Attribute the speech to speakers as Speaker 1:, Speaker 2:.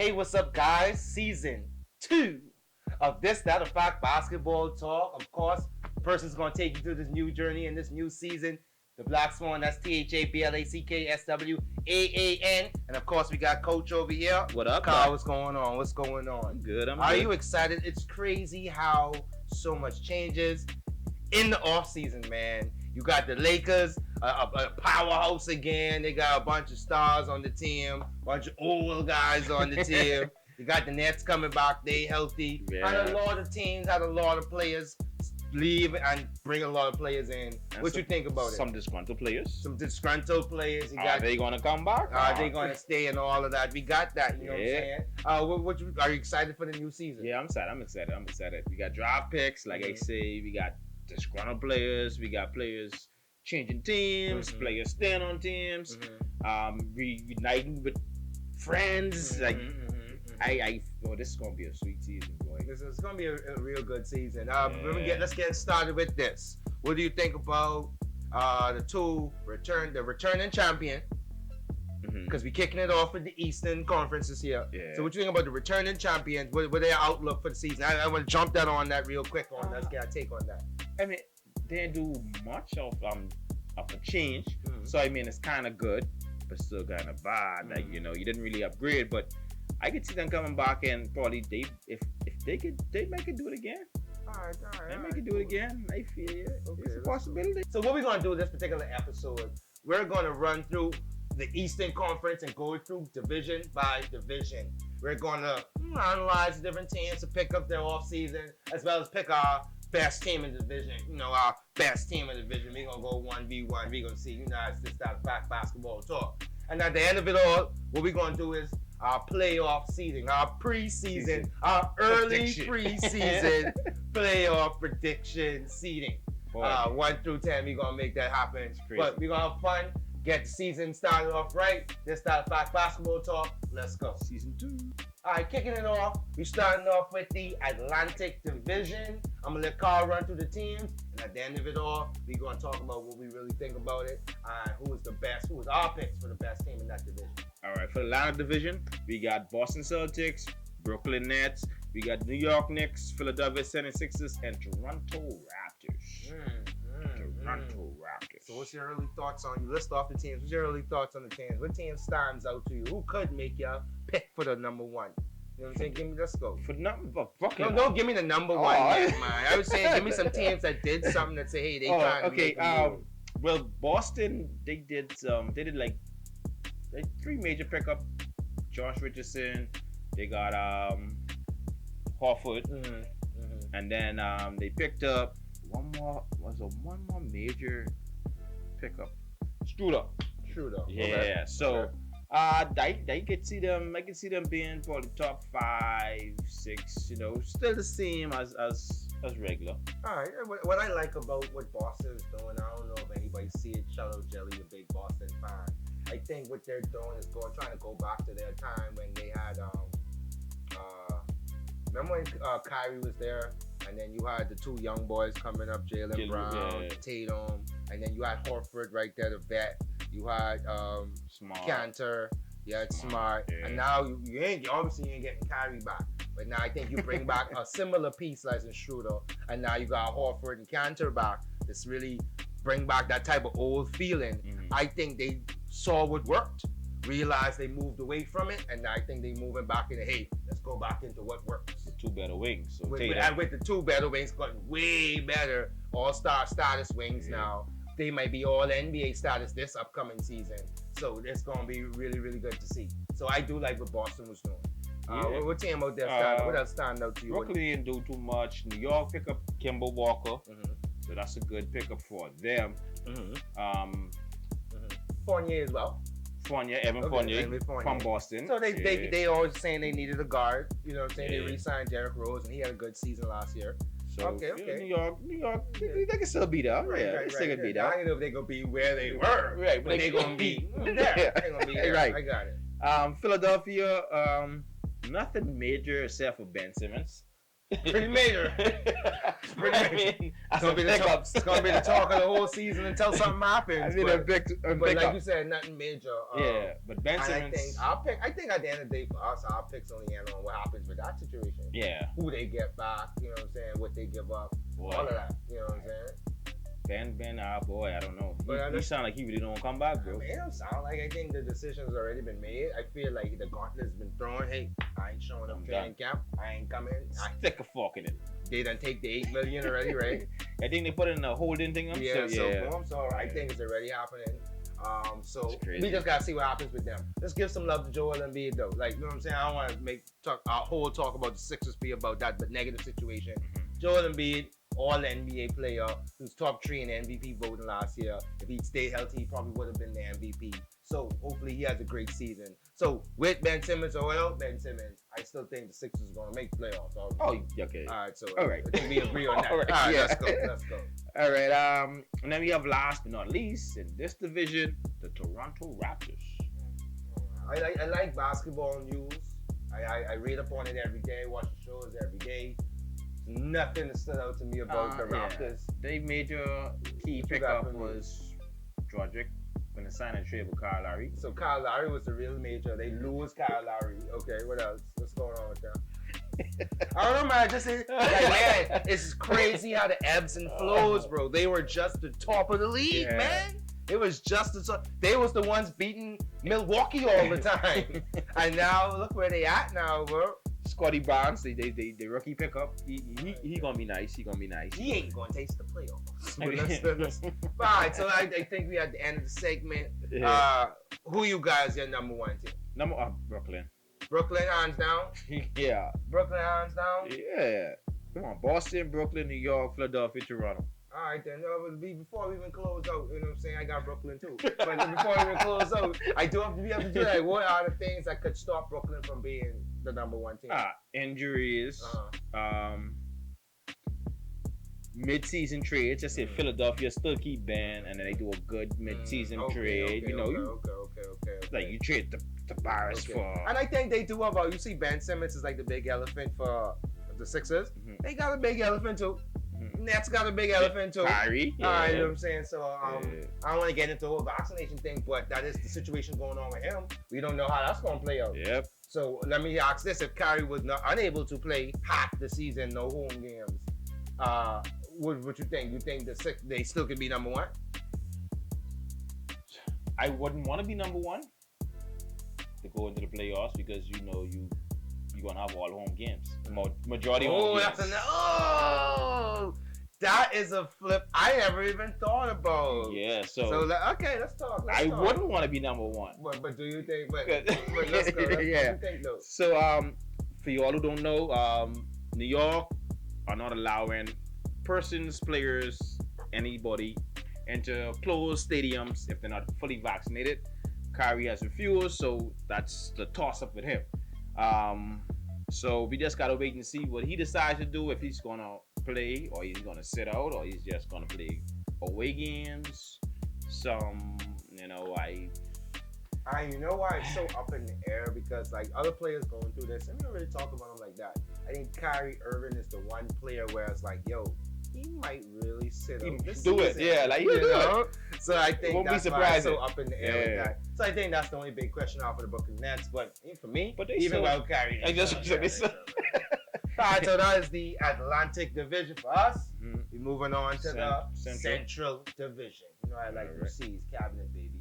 Speaker 1: Hey, what's up, guys? Season 2 of This, That, or Fact Basketball Talk. Of course, the person's going to take you through this new journey in this new season. The Black Swan, that's ThaBlackSwaan. And of course, we got Coach over here.
Speaker 2: What up,
Speaker 1: Kyle,
Speaker 2: man?
Speaker 1: what's going on? What's going on?
Speaker 2: Good, I'm
Speaker 1: Are
Speaker 2: good.
Speaker 1: you excited? It's crazy how so much changes in the offseason, man. You got the Lakers, a powerhouse again. They got a bunch of stars on the team, a bunch of old guys on the team. You got the Nets coming back, they healthy.
Speaker 2: Yeah.
Speaker 1: And a lot of teams had a lot of players leave and bring a lot of players in.
Speaker 2: And
Speaker 1: What you think about
Speaker 2: Some disgruntled players.
Speaker 1: Some disgruntled players.
Speaker 2: Are they going to come back?
Speaker 1: Are they going to stay and all of that? We got that, you know what I'm saying? Are you excited for the new season?
Speaker 2: Yeah, I'm excited. We got draft picks, like I say. We got disgruntled players. We got players changing teams, players staying on teams, reuniting with friends. This is gonna be a sweet season, boy.
Speaker 1: This is gonna be a real good season. Let's get started with this. What do you think about the returning champion? Because we're kicking it off with the Eastern Conference this year.
Speaker 2: Yeah.
Speaker 1: So what you think about the returning champions? What their outlook for the season? I want to jump on that real quick. Let's get a take on that.
Speaker 2: I mean, they didn't do much of a change, so I mean it's kind of good, but still kind of bad. Like you didn't really upgrade, but I could see them coming back and probably if they might could do it again.
Speaker 1: All right.
Speaker 2: They might could do it again. I feel it.
Speaker 1: Okay,
Speaker 2: It's a possibility.
Speaker 1: So what we're gonna do this particular episode, we're gonna run through the Eastern Conference and go through division by division. We're gonna analyze the different teams to pick up their offseason, as well as pick our best team in the division. Our best team in the division. We're gonna go 1v1. We're gonna see, it's this that fact basketball talk. And at the end of it all, what we're gonna do is our playoff seeding, our preseason, our early preseason playoff prediction seeding. 1 through 10, we're gonna make that happen. But we're gonna have fun. Get the season started off right. This That Fact Basketball Talk. Let's go.
Speaker 2: Season 2.
Speaker 1: All right, kicking it off. We're starting off with the Atlantic Division. I'm going to let Carl run through the teams. And at the end of it all, we're going to talk about what we really think about it. And who is our picks for the best team in that division.
Speaker 2: All right, for the Atlantic Division, we got Boston Celtics, Brooklyn Nets, we got New York Knicks, Philadelphia 76ers, and Toronto Raptors. Toronto Raptors.
Speaker 1: So what's your early thoughts on you? List off the teams. What's your early thoughts on the teams? What team stands out to you? Who could make your pick for the number one? You know what I'm saying? Let's go. Don't give me the number one yet, man. I was saying give me some teams that did something that say, hey, they trying to make a move.
Speaker 2: Well, Boston, they did like 3 major pickup. Josh Richardson, they got Horford, and then they picked up one more major pickup. Struder. Yeah.
Speaker 1: Okay.
Speaker 2: So I could see them. I can see them being probably top 5, 6. Still the same as regular.
Speaker 1: All right. What I like about what Boston is doing, I don't know if anybody see it. Shallow Jelly, a big Boston fan. I think what they're doing is trying to go back to their time when they had remember when Kyrie was there, and then you had the 2 young boys coming up, Jaylen Brown, Tatum, and then you had Horford right there, the vet. You had
Speaker 2: Smart.
Speaker 1: Cantor, you had Smart, and now you ain't getting Kyrie back. But now I think you bring back a similar piece like in Schroeder, and now you got Horford and Cantor back. This really bring back that type of old feeling. I think they saw what worked, realized they moved away from it, and I think they moving back into, hey, let's go back into what works.
Speaker 2: The 2 better wings. So
Speaker 1: with the 2 better wings, gotten way better all-star status wings now. They might be all NBA status this upcoming season. So it's going to be really, really good to see. So I do like what Boston was doing. What team out there what else stand out to you?
Speaker 2: Brooklyn didn't do too much. New York pick up Kemba Walker. So that's a good pickup for them.
Speaker 1: Fournier as well.
Speaker 2: Evan Fournier from Boston.
Speaker 1: So they always saying they needed a guard. You know what I'm saying? They re-signed Derrick Rose, and he had a good season last year.
Speaker 2: So, okay. New York, they can still be there. They still can be there.
Speaker 1: I don't know if they're going to be where they were. Right, but they're going to be there. They're going to be there. Right. I got it.
Speaker 2: Philadelphia, nothing major except for Ben Simmons.
Speaker 1: Pretty major. Pretty
Speaker 2: I
Speaker 1: major.
Speaker 2: mean,
Speaker 1: It's gonna be the talk. It's gonna be the talk of the whole season until something happens.
Speaker 2: I mean,
Speaker 1: but like you said, nothing major.
Speaker 2: Yeah, but Ben
Speaker 1: and
Speaker 2: Simmons.
Speaker 1: I think at the end of the day for us, our picks only end on what happens with that situation.
Speaker 2: Yeah.
Speaker 1: Who they get back, you know what I'm saying? What they give up,
Speaker 2: Boy.
Speaker 1: all of that. You know what I'm saying?
Speaker 2: Ben, boy, I don't know.
Speaker 1: But
Speaker 2: He sound like he really don't come back, bro.
Speaker 1: I mean, it don't sound like. I think the decision's already been made. I feel like the gauntlet's been thrown. Hey, I ain't showing up training camp. I ain't coming.
Speaker 2: Stick a fork in it.
Speaker 1: They done take the $8 million already, right?
Speaker 2: I think they put it in a holding thing.
Speaker 1: So I think it's already happening. So we just gotta see what happens with them. Let's give some love to Joel Embiid though. Like, you know what I'm saying? I don't want to make our whole talk about the Sixers be about that, but negative situation. Joel Embiid, all NBA player, who's top 3 in the MVP voting last year. If he'd stayed healthy, he probably would have been the MVP. So hopefully he has a great season. So with Ben Simmons or without Ben Simmons, I still think the Sixers are gonna make playoffs.
Speaker 2: Oh, okay.
Speaker 1: All right, so
Speaker 2: all right.
Speaker 1: I think we agree on that.
Speaker 2: All right, yeah.
Speaker 1: Let's go.
Speaker 2: All right. And then we have last but not least in this division, the Toronto Raptors.
Speaker 1: I like basketball news. I read up on it every day, watch the shows every day. Nothing that stood out to me about the Raptors.
Speaker 2: Their major key pickup was Dragic when they signed a trade with Kyle Lowry.
Speaker 1: So Kyle Lowry was the real major. They lose Kyle Lowry. Okay, what else? What's going on with them? I don't know, man. Just like, man, it's crazy how the ebbs and flows, bro. They were just the top of the league, man. It was just the top. They was the ones beating Milwaukee all the time, and now look where they at now, bro.
Speaker 2: Scotty Barnes, the rookie pickup. He gonna be nice. He gonna be nice.
Speaker 1: He ain't gonna taste the playoffs. All right, so I think we at the end of the segment.
Speaker 2: Yeah.
Speaker 1: Who you guys your number one team?
Speaker 2: Brooklyn.
Speaker 1: Brooklyn hands down.
Speaker 2: Yeah.
Speaker 1: Brooklyn hands down.
Speaker 2: Yeah. Come on, Boston, Brooklyn, New York, Philadelphia, Toronto.
Speaker 1: All right, then. Before we even close out, you know what I'm saying? I got Brooklyn too. But before we even close out, I do have to be able to do that. What are the things that could stop Brooklyn from being the number one team?
Speaker 2: Injuries. Mid-season trades. Just say Philadelphia still keep Ben, and then they do a good mid-season trade.
Speaker 1: Okay.
Speaker 2: Like you trade the Barris for.
Speaker 1: And I think they do about. You see, Ben Simmons is like the big elephant for the Sixers. They got a big elephant too. Nets got a big elephant too.
Speaker 2: Kyrie. Yeah.
Speaker 1: You know what I'm saying? So I don't want to get into the whole vaccination thing, but that is the situation going on with him. We don't know how that's going to play out.
Speaker 2: Yep.
Speaker 1: So let me ask this: if Kyrie was not unable to play half the season, no home games, what you think? You think they still could be number one?
Speaker 2: I wouldn't want to be number one to go into the playoffs because you're gonna have all home games. Majority home games.
Speaker 1: That is a flip I never even thought about.
Speaker 2: Yeah, so
Speaker 1: okay, let's talk.
Speaker 2: I wouldn't want to be number one.
Speaker 1: But do you think? But let's go. What do you think, though?
Speaker 2: So for y'all who don't know, New York are not allowing persons, players, anybody enter closed stadiums if they're not fully vaccinated. Kyrie has refused, so that's the toss up with him. So we just gotta wait and see what he decides to do, if he's gonna play or he's gonna sit out or he's just gonna play away games. You know why it's so up in the air, because like other players going through this, and we don't really talk about them like that. I think Kyrie Irving is the one player where it's like, yo, he might really sit out this do
Speaker 1: season.
Speaker 2: it, yeah, like you know.
Speaker 1: So I think
Speaker 2: won't
Speaker 1: that's
Speaker 2: be
Speaker 1: why it's
Speaker 2: surprising.
Speaker 1: so up in the air with that. So I think that's the only big question out for the Brooklyn Nets. But for me, even without Kyrie,
Speaker 2: I just
Speaker 1: Alright, so that is the Atlantic Division for us. We're moving on to the
Speaker 2: Central.
Speaker 1: Central Division. You know, I like to see cabinet, baby.